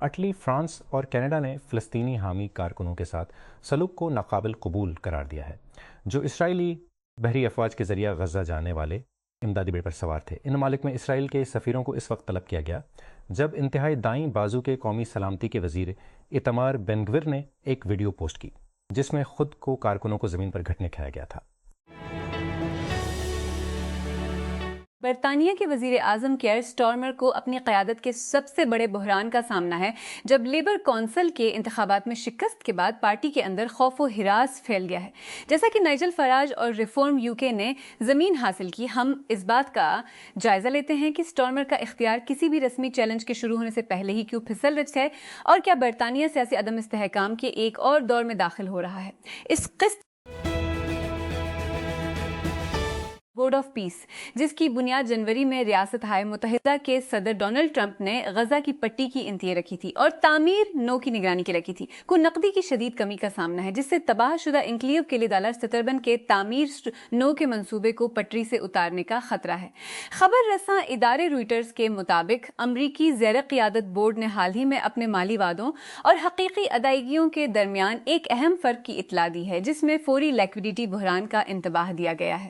Italy, France اور Canada نے فلسطینی حامی کارکنوں کے ساتھ سلوک کو ناقابل قبول قرار دیا ہے جو اسرائیلی بحری افواج کے ذریعہ غزہ جانے والے امدادی بیڑے پر سوار تھے۔ ان ممالک میں اسرائیل کے سفیروں کو اس وقت طلب کیا گیا جب انتہائی دائیں بازو کے قومی سلامتی کے وزیر ایتمار بین گویر نے ایک ویڈیو پوسٹ کی جس میں خود کو کارکنوں کو زمین پر گھٹنے کھایا گیا تھا۔ برطانیہ کے وزیر اعظم کیئر سٹارمر کو اپنی قیادت کے سب سے بڑے بحران کا سامنا ہے جب لیبر کونسل کے انتخابات میں شکست کے بعد پارٹی کے اندر خوف و ہراس پھیل گیا ہے۔ جیسا کہ نائجل فراج اور ریفارم UK نے زمین حاصل کی، ہم اس بات کا جائزہ لیتے ہیں کہ سٹارمر کا اختیار کسی بھی رسمی چیلنج کے شروع ہونے سے پہلے ہی کیوں پھسل رہا ہے اور کیا برطانیہ سیاسی عدم استحکام کے ایک اور دور میں داخل ہو رہا ہے۔ اس قسط بورڈ آف پیس، جس کی بنیاد جنوری میں ریاستہائے متحدہ کے صدر ڈونلڈ ٹرمپ نے غزہ کی پٹی کی انتہا رکھی تھی اور تعمیر نو کی نگرانی کے رکھی تھی، کو نقدی کی شدید کمی کا سامنا ہے جس سے تباہ شدہ انکلیو کے لیے $70 کے تعمیر نو کے منصوبے کو پٹری سے اتارنے کا خطرہ ہے۔ خبر رساں ادارے روئٹرز کے مطابق امریکی زیر قیادت بورڈ نے حال ہی میں اپنے مالی وعدوں اور حقیقی ادائیگیوں کے درمیان ایک اہم فرق کی اطلاع دی ہے جس میں فوری لیکوڈیٹی بحران کا انتباہ دیا گیا ہے۔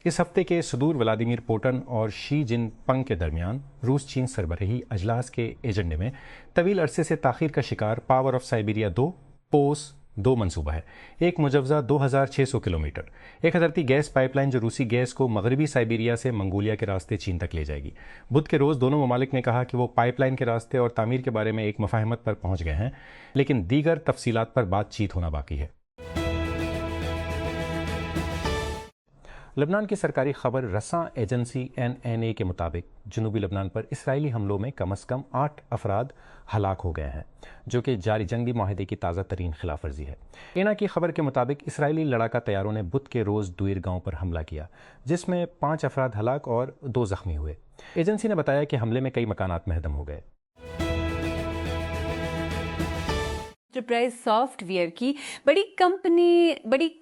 اس ہفتے کے صدور ولادیمیر پوٹن اور شی جن پنگ کے درمیان روس چین سربراہی اجلاس کے ایجنڈے میں طویل عرصے سے تاخیر کا شکار پاور آف سائبیریا 2 پوس 2 منصوبہ ہے، ایک مجوزہ 2600 کلومیٹر ایک حضرتی گیس پائپ لائن جو روسی گیس کو مغربی سائبیریا سے منگولیا کے راستے چین تک لے جائے گی۔ بدھ کے روز دونوں ممالک نے کہا کہ وہ پائپ لائن کے راستے اور تعمیر کے بارے میں ایک مفاہمت پر پہنچ گئے ہیں، لیکن دیگر تفصیلات پر بات چیت ہونا باقی ہے۔ لبنان کی سرکاری خبر رساں ایجنسی NNA کے مطابق جنوبی لبنان پر اسرائیلی حملوں میں کم از کم 8 افراد ہلاک ہو گئے ہیں، جو کہ جاری جنگی معاہدے کی تازہ ترین خلاف ورزی ہے۔ اینا کی خبر کے مطابق اسرائیلی لڑاکا طیاروں نے بدھ کے روز دوئر گاؤں پر حملہ کیا جس میں 5 افراد ہلاک اور 2 زخمی ہوئے۔ ایجنسی نے بتایا کہ حملے میں کئی مکانات منہدم ہو گئے۔ انٹرپرائز سافٹ ویئر کی بڑی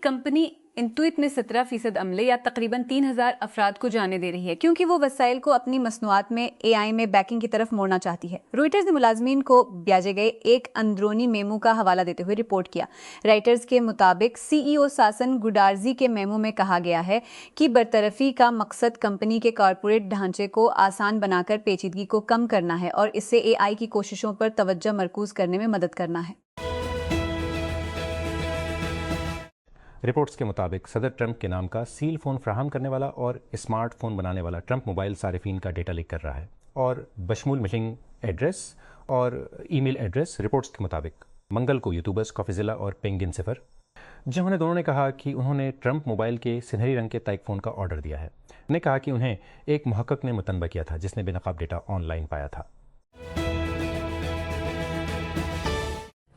کمپنی انٹویٹ میں 17% عملے یا تقریباً 3000 افراد کو جانے دے رہی ہے کیونکہ وہ وسائل کو اپنی مصنوعات میں AI میں بیکنگ کی طرف موڑنا چاہتی ہے۔ روئٹرز نے ملازمین کو بھیجے گئے ایک اندرونی میمو کا حوالہ دیتے ہوئے رپورٹ کیا۔ رائٹرز کے مطابق CEO ساسن گوڈارزی کے میمو میں کہا گیا ہے کہ برطرفی کا مقصد کمپنی کے کارپوریٹ ڈھانچے کو آسان بنا کر پیچیدگی کو کم کرنا ہے اور اس سے AI کی کوششوں پر توجہ مرکوز کرنے میں مدد کرنا ہے۔ رپورٹس کے مطابق صدر ٹرمپ کے نام کا سیل فون فراہم کرنے والا اور اسمارٹ فون بنانے والا ٹرمپ موبائل صارفین کا ڈیٹا لیک کر رہا ہے اور بشمول میلنگ ایڈریس اور ای میل ایڈریس۔ رپورٹس کے مطابق منگل کو یوٹیوبرز کافیزیلا اور پینگن صفر، جنہوں نے دونوں نے کہا کہ انہوں نے ٹرمپ موبائل کے سنہری رنگ کے تائک فون کا آرڈر دیا ہے، نے کہا کہ انہیں ایک محقق نے متنبہ کیا تھا جس نے بے نقاب ڈیٹا آن لائن پایا تھا۔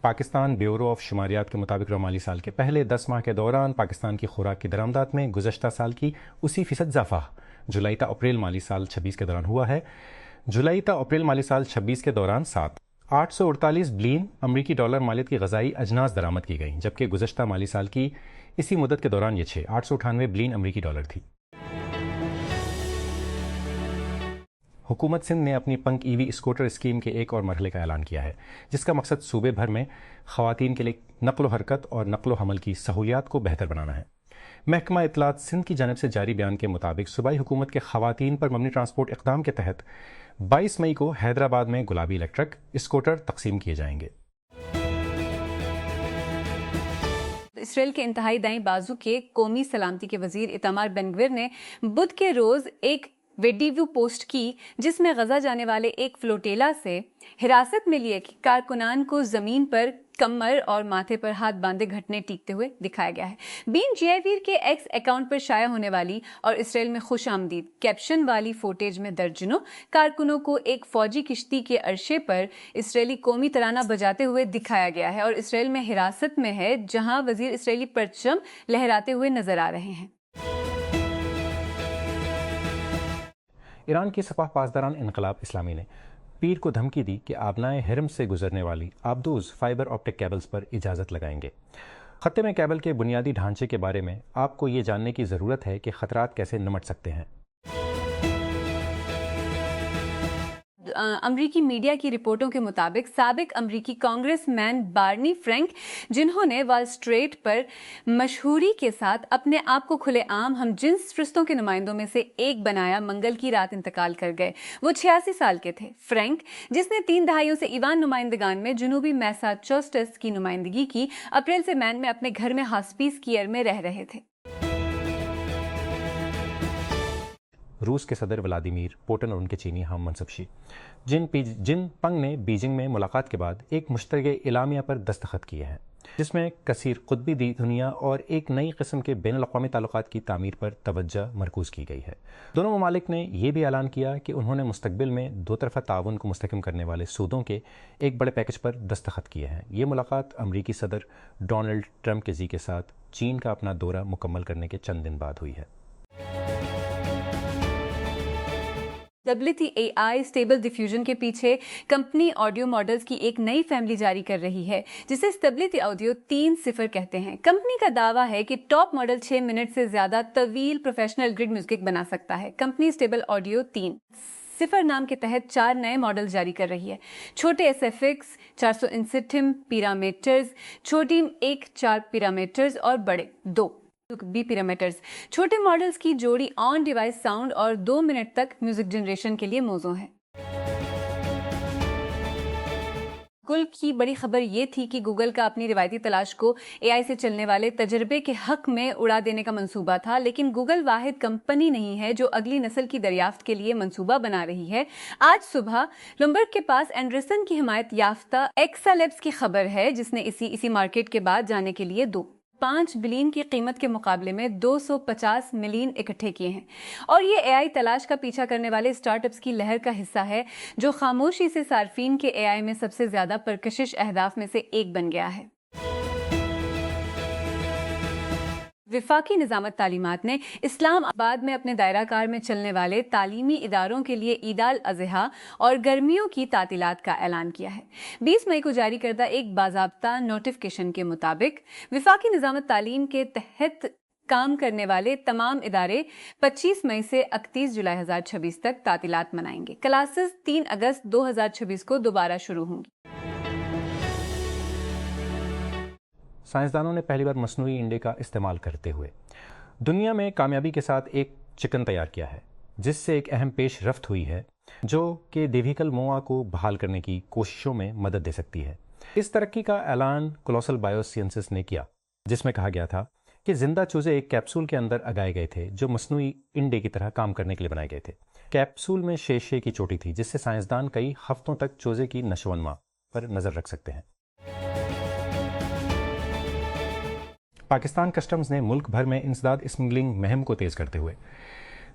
پاکستان بیورو آف شماریات کے مطابق مالی سال کے پہلے 10 ماہ کے دوران پاکستان کی خوراک کی درآمدات میں گزشتہ سال کی 80% اضافہ جولائی تا اپریل مالی سال 26 کے دوران ہوا ہے۔ جولائی تا اپریل مالی سال 26 کے دوران 848 بلین امریکی ڈالر مالیت کی غذائی اجناس درآمد کی گئیں، جبکہ گزشتہ مالی سال کی اسی مدت کے دوران یہ 898 بلین امریکی ڈالر تھی۔ حکومت سندھ نے اپنی پنک EV اسکوٹر اسکیم کے ایک اور مرحلے کا اعلان کیا ہے جس کا مقصد صوبے بھر میں خواتین کے لیے نقل و حرکت اور نقل و حمل کی سہولیات کو بہتر بنانا ہے۔ محکمہ اطلاعات سندھ کی جانب سے جاری بیان کے مطابق صوبائی حکومت کے خواتین پر مبنی ٹرانسپورٹ اقدام کے تحت 22 مئی کو حیدرآباد میں گلابی الیکٹرک اسکوٹر تقسیم کیے جائیں گے۔ اسرائیل کے انتہائی دائیں بازو کے قومی سلامتی کے وزیر ایتمار بین گویر نے بدھ کے روز ایک ویڈیو پوسٹ کی جس میں غزہ جانے والے ایک فلوٹیلا سے حراست میں لیے کارکنان کو زمین پر کمر اور ماتھے پر ہاتھ باندھے گھٹنے ٹیکتے ہوئے دکھایا گیا ہے۔ بین جیویر کے ایکس اکاؤنٹ پر شائع ہونے والی اور اسرائیل میں خوش آمدید کیپشن والی فوٹیج میں درجنوں کارکنوں کو ایک فوجی کشتی کے عرشے پر اسرائیلی قومی ترانہ بجاتے ہوئے دکھایا گیا ہے اور اسرائیل میں حراست میں ہے، جہاں وزیر اسرائیلی پرچم لہراتے ہوئے نظر آ رہے ہیں۔ ایران کی سپاہ پاسداران انقلاب اسلامی نے پیر کو دھمکی دی کہ آبنائے حرم سے گزرنے والی آبدوز فائبر آپٹک کیبلز پر اجازت لگائیں گے۔ خطے میں کیبل کے بنیادی ڈھانچے کے بارے میں آپ کو یہ جاننے کی ضرورت ہے کہ خطرات کیسے نمٹ سکتے ہیں۔ امریکی میڈیا کی رپورٹوں کے مطابق سابق امریکی کانگریس مین بارنی فرینک، جنہوں نے وال اسٹریٹ پر مشہوری کے ساتھ اپنے آپ کو کھلے عام ہم جنس فرشتوں کے نمائندوں میں سے ایک بنایا، منگل کی رات انتقال کر گئے۔ وہ 86 سال کے تھے۔ فرینک، جس نے 3 دہائیوں سے ایوان نمائندگان میں جنوبی میساچوسٹس کی نمائندگی کی، اپریل سے مین میں اپنے گھر میں ہاسپیس کیئر میں رہ رہے تھے۔ روس کے صدر ولادیمیر پوٹن اور ان کے چینی ہم منصب شی جن پنگ نے بیجنگ میں ملاقات کے بعد ایک مشترکہ اعلامیہ پر دستخط کیے ہیں، جس میں کثیر قطبی دنیا اور ایک نئی قسم کے بین الاقوامی تعلقات کی تعمیر پر توجہ مرکوز کی گئی ہے۔ دونوں ممالک نے یہ بھی اعلان کیا کہ انہوں نے مستقبل میں دو طرفہ تعاون کو مستحکم کرنے والے سودوں کے ایک بڑے پیکج پر دستخط کیے ہیں۔ یہ ملاقات امریکی صدر ڈونلڈ ٹرمپ کے کے ساتھ چین کا اپنا دورہ مکمل کرنے کے چند دن بعد ہوئی ہے۔ WTAI اسٹیبل ڈیفیوژن کے پیچھے کمپنی آڈیو ماڈلز کی ایک نئی فیملی جاری کر رہی ہے، جسے اسٹیبلٹی آڈیو 3.0 کہتے ہیں۔ کمپنی کا دعویٰ ہے کہ ٹاپ ماڈل 6 منٹ سے زیادہ طویل پروفیشنل گرڈ میوزک بنا سکتا ہے۔ کمپنی اسٹیبل آڈیو 3.0 نام کے تحت 4 نئے ماڈل جاری کر رہی ہے۔ چھوٹے SFX 469 پیرامیٹرز، چھوٹی 1.4 پیرامیٹرز اور بڑے 2 پیرامیٹرز۔ چھوٹے ماڈلز کی جوڑی آن ڈیوائس ساؤنڈ اور 2 منٹ تک میوزک جنریشن کے لیے موزوں ہے۔ گوگل کی بڑی خبر یہ تھی کہ گوگل کا اپنی روایتی تلاش کو AI سے چلنے والے تجربے کے حق میں اڑا دینے کا منصوبہ تھا، لیکن گوگل واحد کمپنی نہیں ہے جو اگلی نسل کی دریافت کے لیے منصوبہ بنا رہی ہے۔ آج صبح لومبرگ کے پاس اینڈرسن کی حمایت یافتہ ایکسالیبس کی خبر ہے، جس نے اسی مارکیٹ کے بعد جانے کے لیے 5 بلین کی قیمت کے مقابلے میں 250 ملین اکٹھے کیے ہیں، اور یہ AI تلاش کا پیچھا کرنے والے اسٹارٹ اپس کی لہر کا حصہ ہے، جو خاموشی سے صارفین کے AI میں سب سے زیادہ پرکشش اہداف میں سے ایک بن گیا ہے۔ وفاقی نظامت تعلیمات نے اسلام آباد میں اپنے دائرہ کار میں چلنے والے تعلیمی اداروں کے لیے عید الاضحیٰ اور گرمیوں کی تعطیلات کا اعلان کیا ہے۔ 20 مئی کو جاری کردہ ایک باضابطہ نوٹیفکیشن کے مطابق وفاقی نظامت تعلیم کے تحت کام کرنے والے تمام ادارے 25 مئی سے 31 جولائی 2026 تک تعطیلات منائیں گے۔ کلاسز 3 اگست 2026 کو دوبارہ شروع ہوں گی۔ سائنسدانوں نے پہلی بار مصنوعی انڈے کا استعمال کرتے ہوئے دنیا میں کامیابی کے ساتھ ایک چکن تیار کیا ہے، جس سے ایک اہم پیش رفت ہوئی ہے جو کہ دیویکل موآ کو بحال کرنے کی کوششوں میں مدد دے سکتی ہے۔ اس ترقی کا اعلان کولوسل بائیو سائنسز نے کیا، جس میں کہا گیا تھا کہ زندہ چوزے ایک کیپسول کے اندر اگائے گئے تھے جو مصنوعی انڈے کی طرح کام کرنے کے لیے بنائے گئے تھے۔ کیپسول میں شیشے کی چوٹی تھی، جس سے سائنسدان کئی ہفتوں تک چوزے کی نشو و نما پر نظر رکھ سکتے ہیں۔ پاکستان کسٹمز نے ملک بھر میں انسداد اسمگلنگ مہم کو تیز کرتے ہوئے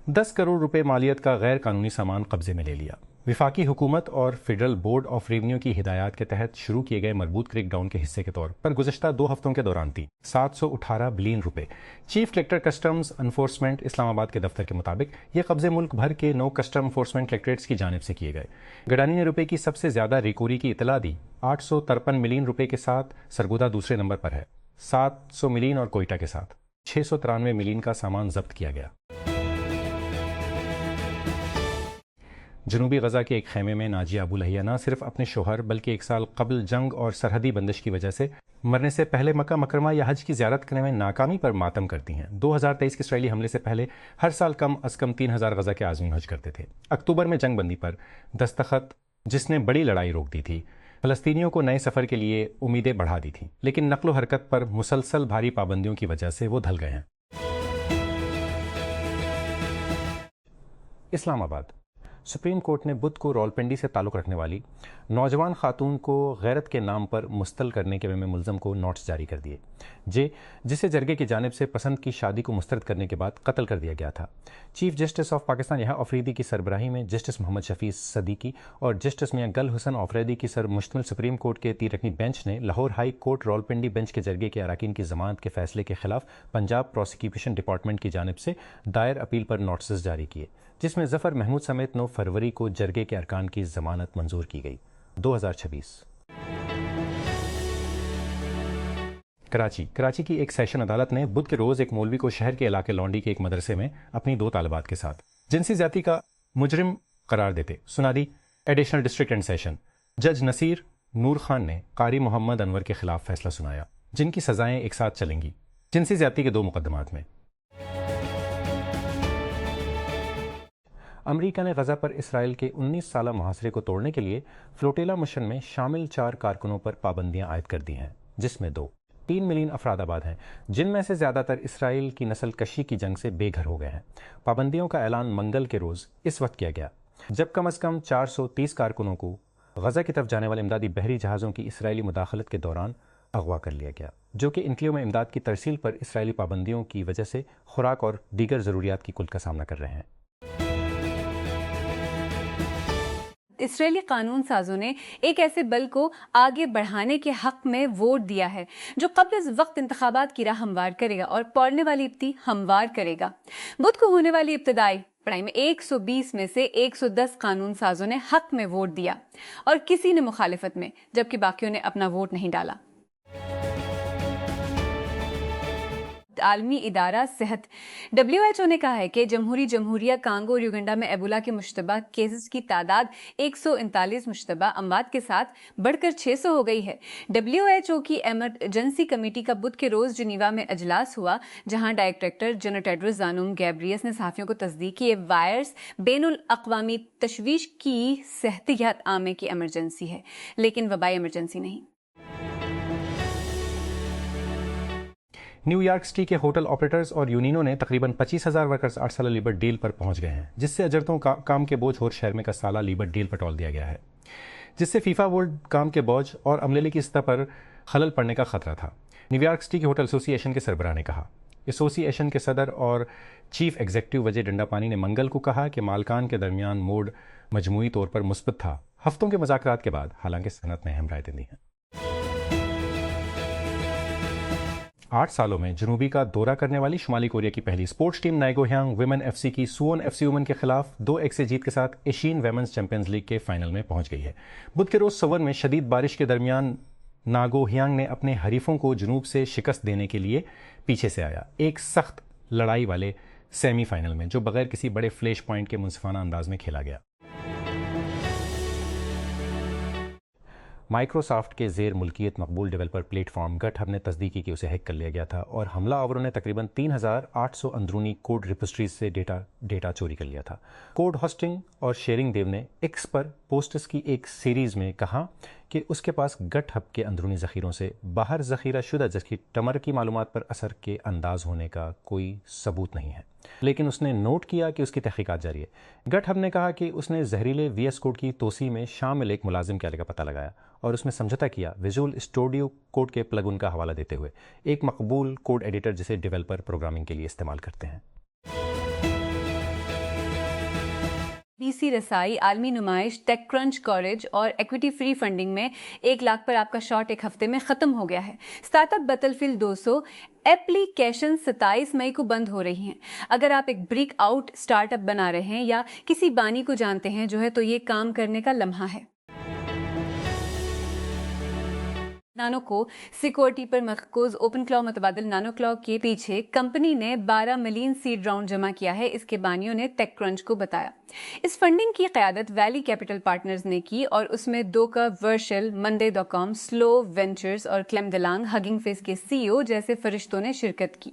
10 کروڑ روپے مالیت کا غیر قانونی سامان قبضے میں لے لیا۔ وفاقی حکومت اور فیڈرل بورڈ آف ریونیو کی ہدایات کے تحت شروع کیے گئے مربوط کریک ڈاؤن کے حصے کے طور پر گزشتہ 2 ہفتوں کے دوران 718 بلین روپے۔ چیف کلکٹر کسٹمز انفورسمنٹ اسلام آباد کے دفتر کے مطابق یہ قبضے ملک بھر کے 9 کسٹم انفورسمنٹ کلکٹریٹس کی جانب سے کیے گئے۔ گڈانی نے روپے کی سب سے زیادہ ریکوری کی اطلاع دی، 853 ملین روپے کے ساتھ سرگودا دوسرے نمبر پر ہے، 700 ملین اور کوئٹہ کے ساتھ 693 ملین کا سامان ضبط کیا گیا۔ جنوبی غزہ کے ایک خیمے میں ناجیہ ابو لہیہ نہ صرف اپنے شوہر بلکہ 1 سال قبل جنگ اور سرحدی بندش کی وجہ سے مرنے سے پہلے مکہ مکرمہ یا حج کی زیارت کرنے میں ناکامی پر ماتم کرتی ہیں۔ 2023 کے اسرائیلی حملے سے پہلے ہر سال کم از کم 3000 غزہ کے عازمین حج کرتے تھے۔ اکتوبر میں جنگ بندی پر دستخط، جس نے بڑی لڑائی روک دی تھی، فلسطینیوں کو نئے سفر کے لیے امیدیں بڑھا دی تھیں، لیکن نقل و حرکت پر مسلسل بھاری پابندیوں کی وجہ سے وہ ڈھل گئے ہیں۔ اسلام آباد سپریم کورٹ نے بدھ کو راولپنڈی سے تعلق رکھنے والی نوجوان خاتون کو غیرت کے نام پر مستل کرنے کے میں ملزم کو نوٹس جاری کر دیے، جسے جرگے کی جانب سے پسند کی شادی کو مسترد کرنے کے بعد قتل کر دیا گیا تھا۔ چیف جسٹس آف پاکستان یحییٰ آفریدی کی سربراہی میں جسٹس محمد شفیع صدیقی اور جسٹس میاں گل حسن آفریدی کی سر مشتمل سپریم کورٹ کے 3 رکنی بینچ نے Lahore high court Rawalpindi bench کے جرگے کے اراکین کی ضمانت کے فیصلے کے خلاف پنجاب پروسیکیوشن ڈپارٹمنٹ کی جانب سے دائر اپیل پر نوٹسز جاری کیے، جس میں ظفر محمود سمیت 9 فروری کو جرگے کے ارکان کی ضمانت منظور کی گئی۔ 2026 کراچی کی ایک سیشن عدالت نے بدھ کے روز ایک مولوی کو شہر کے علاقے لونڈی کے ایک مدرسے میں اپنی 2 طالبات کے ساتھ جنسی زیادتی کا مجرم قرار دیتے سنا the additional district and session جج نصیر نور خان نے قاری محمد انور کے خلاف فیصلہ سنایا، جن کی سزائیں ایک ساتھ چلیں گی جنسی زیادتی کے 2 مقدمات میں۔ امریکہ نے غزہ پر اسرائیل کے 19 سالہ محاصرے کو توڑنے کے لیے فلوٹیلا مشن میں شامل 4 کارکنوں پر پابندیاں عائد کر دی ہیں، جس میں 3 ملین افراد آباد ہیں، جن میں سے زیادہ تر اسرائیل کی نسل کشی کی جنگ سے بے گھر ہو گئے ہیں۔ پابندیوں کا اعلان منگل کے روز اس وقت کیا گیا جب کم از کم 430 کارکنوں کو غزہ کی طرف جانے والے امدادی بحری جہازوں کی اسرائیلی مداخلت کے دوران اغوا کر لیا گیا، جو کہ انکلیو میں امداد کی ترسیل پر اسرائیلی پابندیوں کی وجہ سے خوراک اور دیگر ضروریات کی کل کا سامنا کر رہے ہیں۔ اسرائیلی قانون سازوں نے ایک ایسے بل کو آگے بڑھانے کے حق میں ووٹ دیا ہے جو قبل از وقت انتخابات کی راہ ہموار کرے گا اور پڑنے والی ابتدائی ہموار کرے گا۔ بدھ کو ہونے والی ابتدائی پڑھائی میں 120 میں سے 110 قانون سازوں نے حق میں ووٹ دیا اور کسی نے مخالفت میں، جبکہ باقیوں نے اپنا ووٹ نہیں ڈالا۔ عالمی ادارہ صحت WHO نے کہا ہے کہ جمہوریہ کانگو اور یوگنڈا میں ایبولا کے مشتبہ کیسز کی تعداد 139 مشتبہ اموات کے ساتھ بڑھ کر 600 ہو گئی ہے۔ WHO کی ایمرجنسی کمیٹی کا بدھ کے روز جنیوا میں اجلاس ہوا، جہاں ڈائریکٹر جنرل ٹیڈروس ادھانوم گیبریئس نے صحافیوں کو تصدیق کی یہ وائرس بین الاقوامی تشویش کی صحتیات عامہ کی ایمرجنسی ہے، لیکن وبائی ایمرجنسی نہیں۔ نیو یارک سٹی کے ہوٹل آپریٹرز اور یونینوں نے تقریباً 25,000 ورکرز 8 سالہ لیبر ڈیل پر پہنچ گئے ہیں، جس سے اجرتوں کام کے بوجھ اور شہر میں کا سالہ لیبر ڈیل پر ٹال دیا گیا ہے، جس سے فیفا ورلڈ کام کے بوجھ اور عملے کی سطح پر خلل پڑنے کا خطرہ تھا۔ نیو یارک سٹی کے ہوٹل ایسوسی ایشن کے سربراہ نے کہا۔ ایسوسی ایشن کے صدر اور چیف ایگزیکٹو وجے ڈنڈا پانی نے منگل کو کہا کہ مالکان کے درمیان موڈ مجموعی طور پر مثبت تھا، ہفتوں کے مذاکرات کے بعد، حالانکہ صنعت نے اہم رائے دی ہیں۔ 8 سالوں میں جنوبی کا دورہ کرنے والی شمالی کوریا کی پہلی اسپورٹس ٹیم نائگو ہیانگ ویمن FC کی سوون FC وومن کے خلاف 2-1 سے جیت کے ساتھ ایشین ویمنز چیمپئنز لیگ کے فائنل میں پہنچ گئی ہے۔ بدھ کے روز سوون میں شدید بارش کے درمیان ناگو ہیانگ نے اپنے حریفوں کو جنوب سے شکست دینے کے لیے پیچھے سے آیا، ایک سخت لڑائی والے سیمی فائنل میں جو بغیر کسی بڑے فلیش پوائنٹ کے منصفانہ انداز میں کھیلا گیا۔ مائیکروسافٹ کے زیر ملکیت مقبول ڈیولپر پلیٹ فارم گٹ ہب نے تصدیق کی کہ اسے ہیک کر لیا گیا تھا اور حملہ آوروں نے تقریباً 3,800 اندرونی کوڈ ریپوزیٹریز سے ڈیٹا چوری کر لیا تھا۔ کوڈ ہوسٹنگ اور شیئرنگ دیو نے ایکس پر پوسٹس کی ایک سیریز میں کہا کہ اس کے پاس گٹ ہب کے اندرونی ذخیروں سے باہر ذخیرہ شدہ جسکی ٹمر کی معلومات پر اثر کے انداز ہونے کا کوئی ثبوت نہیں ہے، لیکن اس نے نوٹ کیا کہ اس کی تحقیقات جاری ہے۔ گٹ ہب نے کہا کہ اس نے زہریلے VS کوڈ کی توسیع میں شامل ایک ملازم کے آلے کا پتہ لگایا اور اس میں سمجھوتا کیا ویژول اسٹوڈیو کوڈ کے پلگ ان کا حوالہ دیتے ہوئے، ایک مقبول کوڈ ایڈیٹر جسے ڈیولپر پروگرامنگ کے لیے استعمال کرتے ہیں۔ BC رسائی عالمی نمائش ٹیک کرنچ کوریج اور ایکویٹی فری فنڈنگ میں 1 لاکھ پر آپ کا شاٹ ایک ہفتے میں ختم ہو گیا ہے۔ Start up battle field 200 application 27 مئی کو بند ہو رہی ہیں۔ اگر آپ ایک بریک آؤٹ اسٹارٹ اپ بنا رہے ہیں یا کسی بانی کو جانتے ہیں جو ہے تو یہ کام کرنے کا لمحہ ہے۔ نانو کو سیکورٹی پر مرکوز اوپن کلاؤ متبادل نانو کلاؤ کے پیچھے کمپنی نے 12 ملین سیڈ راؤنڈ جمع کیا ہے، اس کے بانیوں نے ٹیک کرنچ کو بتایا۔ اس فنڈنگ کی قیادت ویلی کیپٹل پارٹنرز نے کی اور اس میں دوکا ورشل، Monday.com، سلو وینچرز اور کلیم دلانگ ہگنگ فیس کے CEO جیسے فرشتوں نے شرکت کی۔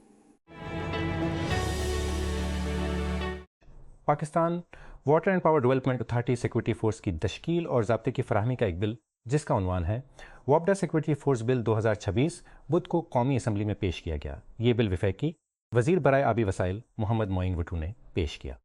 Pakistan water and power development authority security force کی تشکیل اور ضابطے کی فراہمی کا ایک بل جس کا عنوان ہے وابڈا سیکورٹی فورس بل 2026 بدھ کو قومی اسمبلی میں پیش کیا گیا۔ یہ بل وفاقی وزیر برائے آبی وسائل محمد معین وٹو نے پیش کیا۔